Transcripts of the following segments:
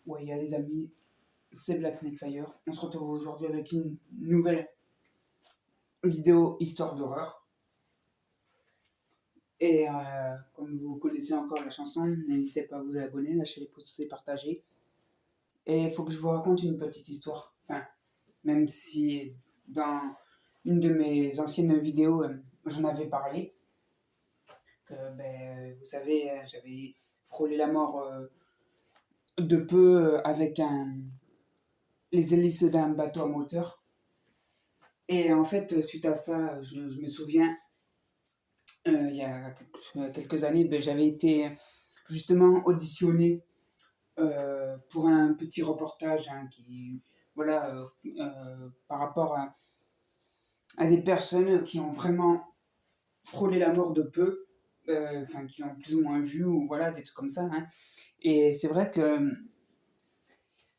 Ouais, il y a les amis, c'est Black Snake Fire. On se retrouve aujourd'hui avec une nouvelle vidéo histoire d'horreur. Et comme vous connaissez encore la chanson, n'hésitez pas à vous abonner, lâcher les pouces et partager. Et il faut que je vous raconte une petite histoire. Enfin, même si dans une de mes anciennes vidéos, j'en avais parlé. Que, vous savez, j'avais frôlé la mort de peu avec les hélices d'un bateau à moteur. Et en fait, suite à ça, je me souviens, il y a quelques années, j'avais été justement auditionné pour un petit reportage voilà, par rapport à des personnes qui ont vraiment frôlé la mort de peu, enfin, qui l'ont plus ou moins vu, ou voilà, des trucs comme ça. Hein. Et c'est vrai que,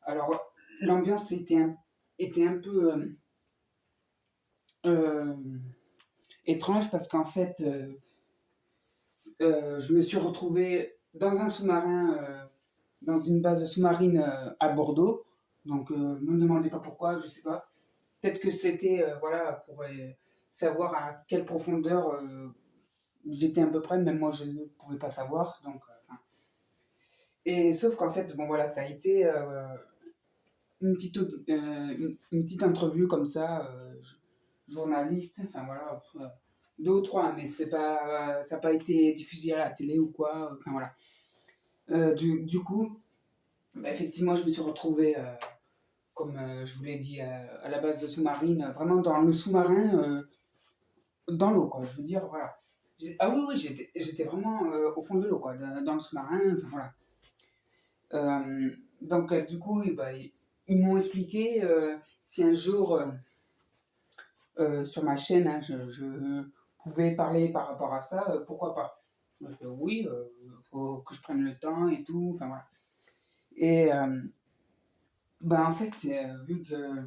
alors, l'ambiance était un peu euh, étrange parce qu'en fait, je me suis retrouvé dans un sous-marin, dans une base sous-marine à Bordeaux. Donc, ne me demandez pas pourquoi, je sais pas. Peut-être que c'était voilà, pour savoir à quelle profondeur j'étais à peu près, même moi je ne pouvais pas savoir. Donc, et sauf qu'en fait, bon voilà, ça a été une petite entrevue comme ça, journaliste, enfin voilà, deux ou trois, mais c'est pas, ça n'a pas été diffusé à la télé ou quoi, enfin voilà. Du coup, effectivement, je me suis retrouvé, comme je vous l'ai dit, à la base de sous-marine, vraiment dans le sous-marin, dans l'eau, quoi. Je veux dire, voilà. Ah oui, oui, j'étais vraiment au fond de l'eau, quoi, dans le sous-marin, enfin voilà. Donc, du coup, ils m'ont expliqué si un jour, sur ma chaîne, hein, je pouvais parler par rapport à ça, pourquoi pas. Je fais oui, faut que je prenne le temps et tout, enfin voilà. Et en fait, vu que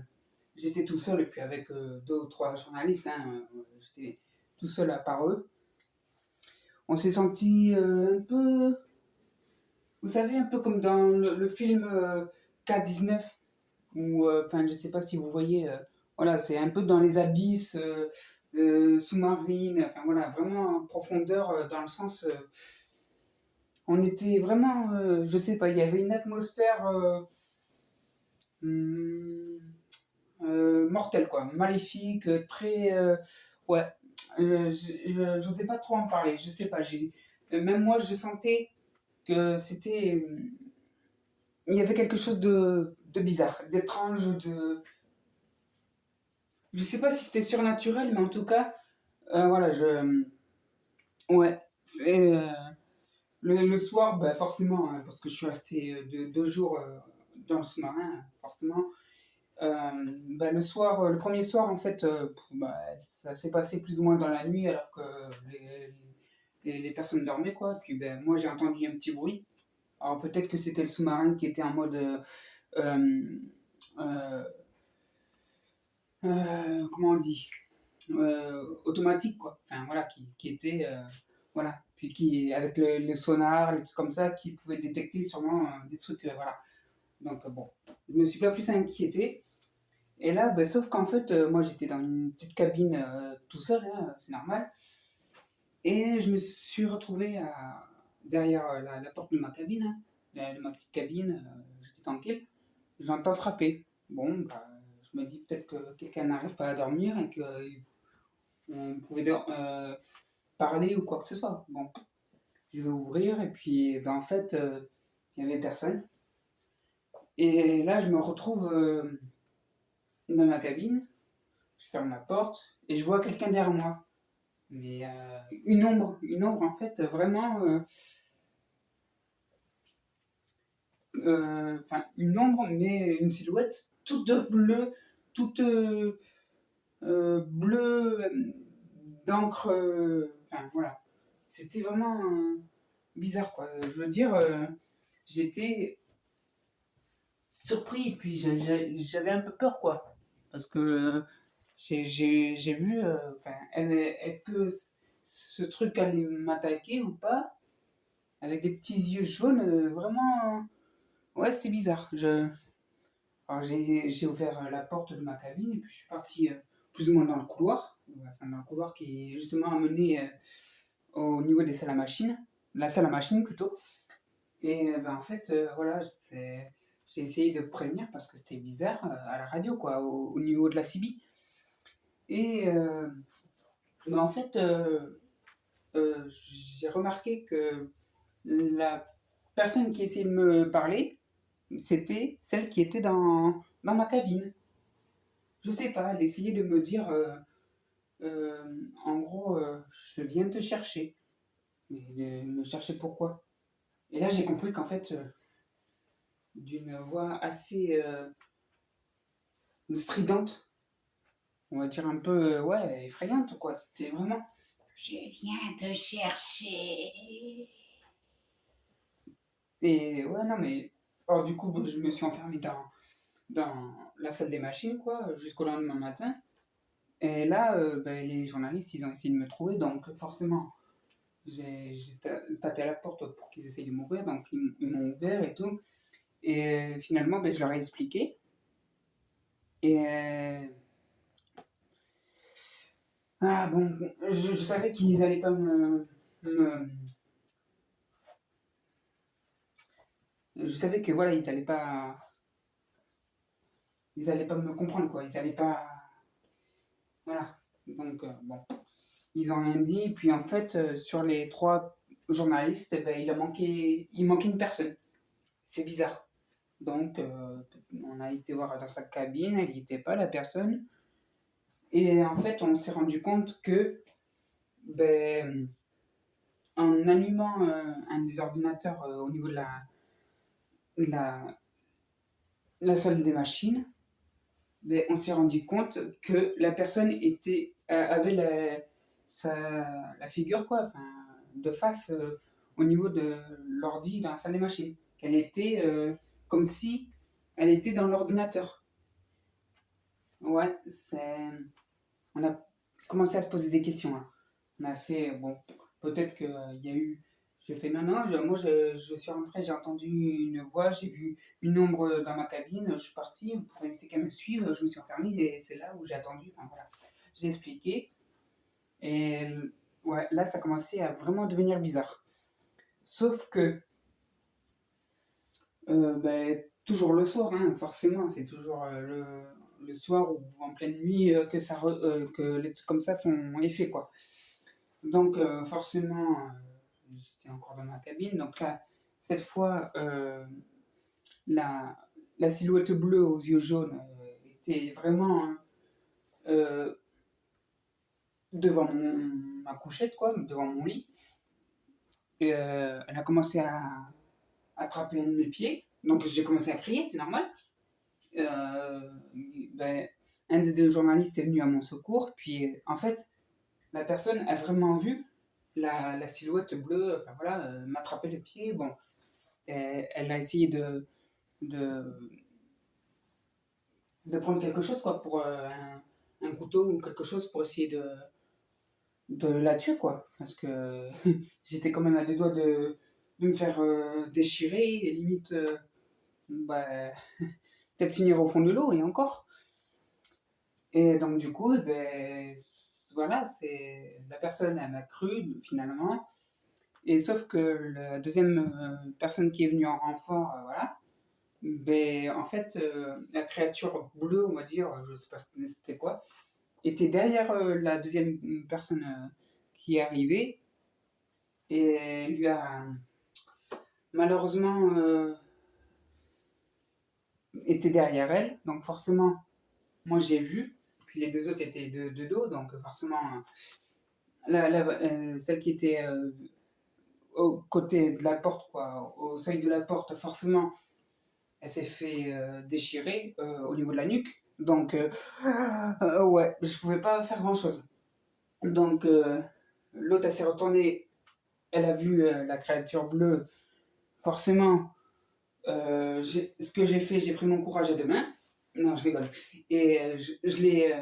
j'étais tout seul, et puis avec deux ou trois journalistes, hein, j'étais tout seul à part eux, on s'est senti un peu, vous savez, un peu comme dans le film K-19, où, enfin, je sais pas si vous voyez, voilà, c'est un peu dans les abysses sous-marines, enfin voilà, vraiment en profondeur, dans le sens, on était vraiment, je sais pas, il y avait une atmosphère hum, mortelle, quoi, maléfique, très, ouais, j'osais pas trop en parler, je sais pas, même moi, je sentais que c'était, il y avait quelque chose de bizarre, d'étrange, je sais pas si c'était surnaturel, mais en tout cas, voilà, ouais, le soir, forcément, hein, parce que je suis resté deux jours dans le sous-marin, forcément. Le soir, le premier soir, en fait, ça s'est passé plus ou moins dans la nuit, alors que les personnes dormaient, quoi. Puis, moi, j'ai entendu un petit bruit. Alors, peut-être que c'était le sous-marin qui était en mode euh, euh, comment on dit, automatique, quoi. Enfin, voilà, qui était, voilà. Puis qui, avec le sonar, les trucs comme ça, qui pouvait détecter sûrement des trucs, voilà. Donc, bon, je me suis pas plus inquiété. Et là, sauf qu'en fait, moi, j'étais dans une petite cabine tout seul, hein, c'est normal. Et je me suis retrouvé derrière la porte de ma cabine, hein, de ma petite cabine, j'étais tranquille. J'entends frapper. Bon, je me dis peut-être que quelqu'un n'arrive pas à dormir et qu'on pouvait parler ou quoi que ce soit. Bon, je vais ouvrir et puis en fait, il n'y avait personne. Et là, je me retrouve dans ma cabine, je ferme la porte et je vois quelqu'un derrière moi. Mais une ombre en fait, vraiment, enfin, une ombre, mais une silhouette toute bleue, toute bleue, d'encre, enfin voilà. C'était vraiment bizarre, quoi. Je veux dire, j'étais surpris, et puis j'avais un peu peur, quoi. Parce que j'ai vu, enfin, est-ce que ce truc allait m'attaquer ou pas? Avec des petits yeux jaunes, vraiment, Ouais, c'était bizarre. Alors, j'ai ouvert la porte de ma cabine et puis je suis parti plus ou moins dans le couloir. Enfin, dans le couloir qui est justement amené au niveau des salles à machines. La salle à machines plutôt. Et ben, en fait, voilà, j'ai essayé de prévenir parce que c'était bizarre à la radio, quoi, au niveau de la CB. Et ben, en fait, j'ai remarqué que la personne qui essayait de me parler, c'était celle qui était dans ma cabine. Je sais pas, elle essayait de me dire, en gros, je viens te chercher. Mais me chercher pourquoi? Et là, j'ai compris qu'en fait, d'une voix assez stridente, on va dire un peu, ouais, effrayante, quoi. C'était vraiment, je viens te chercher. Et ouais, non, mais. Alors, du coup, je me suis enfermé dans la salle des machines, quoi, jusqu'au lendemain matin. Et là, ben, les journalistes, ils ont essayé de me trouver, donc forcément, j'ai tapé à la porte pour qu'ils essayent de m'ouvrir, donc ils m'ont ouvert et tout. Et finalement, ben, je leur ai expliqué. Et ah bon, je savais qu'ils allaient pas me- je savais que voilà, ils allaient pas me comprendre quoi. Ils allaient pas, voilà. Donc bon, ils ont rien dit. Puis en fait, sur les trois journalistes, eh ben, il manquait une personne. C'est bizarre. Donc, on a été voir dans sa cabine, elle n'y était pas, la personne. Et en fait, on s'est rendu compte que, ben, en allumant un des ordinateurs au niveau de la, la salle des machines, ben, on s'est rendu compte que la personne avait la figure quoi, enfin, de face au niveau de l'ordi dans la salle des machines. Qu'elle était comme si elle était dans l'ordinateur. Ouais, on a commencé à se poser des questions, hein. On a fait, bon, peut-être qu'il y a eu. J'ai fait non, non, moi je suis rentré, j'ai entendu une voix, j'ai vu une ombre dans ma cabine, je suis parti pour éviter qu'elle me suive, je me suis enfermé et c'est là où j'ai attendu, enfin voilà. J'ai expliqué et ouais, là ça commençait à vraiment devenir bizarre. Sauf que, ben, toujours le soir, hein, forcément, c'est toujours le soir ou en pleine nuit que les trucs comme ça font effet, quoi. Donc, forcément, j'étais encore dans ma cabine. Donc là, cette fois, la, la silhouette bleue aux yeux jaunes était vraiment euh, devant ma couchette, quoi, devant mon lit. Et, elle a commencé à attraper un de mes pieds. Donc j'ai commencé à crier, c'est normal. Euh, ben, un des deux journalistes est venu à mon secours. Puis en fait, la personne a vraiment vu la silhouette bleue, enfin voilà, m'attraper le pied. Bon, et elle a essayé de, de prendre quelque chose, quoi, pour un couteau ou quelque chose pour essayer de la tuer, quoi. Parce que j'étais quand même à deux doigts de me faire déchirer et limite, bah, peut-être finir au fond de l'eau et encore. Et donc, du coup, ben, voilà, c'est la personne, elle m'a cru finalement. Et sauf que la deuxième personne qui est venue en renfort, voilà, ben, en fait, la créature bleue, on va dire, je sais pas c'était quoi, était derrière la deuxième personne qui est arrivée et lui a malheureusement été derrière elle. Donc forcément, moi j'ai vu, puis les deux autres étaient de dos, donc forcément, celle qui était au côté de la porte, quoi, au seuil de la porte, forcément, elle s'est fait déchirer au niveau de la nuque. Donc, ouais, je pouvais pas faire grand chose. Donc, l'autre, elle s'est retournée, elle a vu la créature bleue. Forcément, ce que j'ai fait, j'ai pris mon courage à deux mains. Non, je rigole. Et je l'ai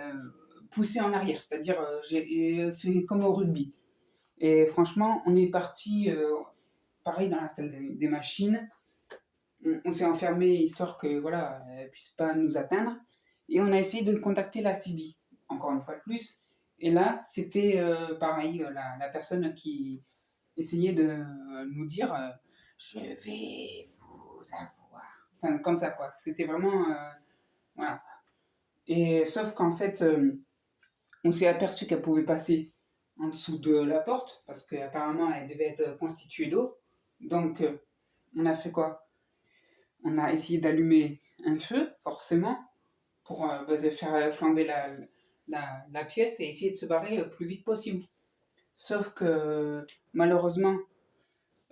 poussé en arrière, c'est-à-dire j'ai fait comme au rugby. Et franchement, on est parti, pareil, dans la salle des machines. on s'est enfermé histoire que voilà, elle puisse pas nous atteindre. Et on a essayé de contacter la CB, encore une fois de plus. Et là, c'était pareil, la personne qui essayait de nous dire je vais vous avoir. Enfin, comme ça, quoi. C'était vraiment. Voilà. Et sauf qu'en fait, on s'est aperçu qu'elle pouvait passer en dessous de la porte, parce qu'apparemment, elle devait être constituée d'eau. Donc, on a fait quoi? On a essayé d'allumer un feu, forcément, pour de faire flamber la pièce et essayer de se barrer le plus vite possible. Sauf que malheureusement,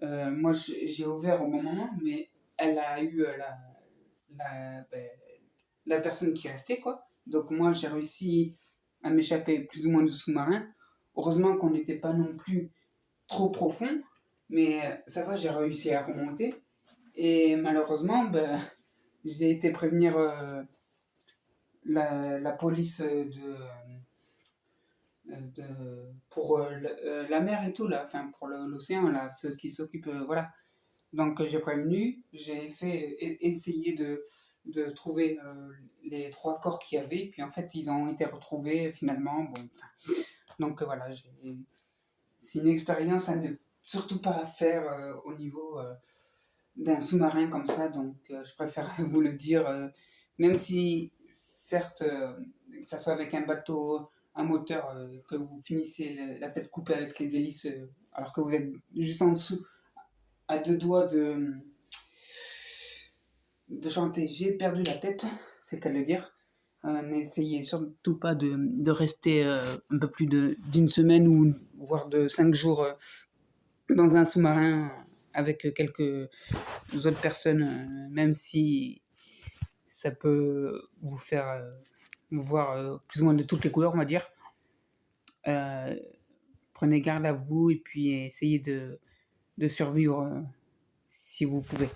moi j'ai ouvert au bon moment, mais elle a eu ben, la personne qui restait, quoi. Donc moi j'ai réussi à m'échapper plus ou moins du sous-marin. Heureusement qu'on n'était pas non plus trop profond, mais ça va, j'ai réussi à remonter. Et malheureusement, ben, j'ai été prévenir la police pour la mer et tout, là, enfin pour l'océan, là, ceux qui s'occupent, voilà. Donc j'ai prévenu, j'ai fait essayer de trouver les trois corps qu'il y avait, puis en fait ils ont été retrouvés finalement. Bon, donc voilà, c'est une expérience à ne surtout pas faire au niveau d'un sous-marin comme ça, donc je préfère vous le dire, même si certes, que ça soit avec un bateau à moteur, que vous finissez la tête coupée avec les hélices, alors que vous êtes juste en dessous, à deux doigts de chanter J'ai perdu la tête, c'est qu'à le dire. N'essayez surtout pas de rester un peu plus d'une semaine ou voire de 5 jours dans un sous-marin avec quelques autres personnes, même si ça peut vous faire voir plus ou moins de toutes les couleurs, on va dire. Euh, Prenez garde à vous et puis essayez de survivre si vous pouvez.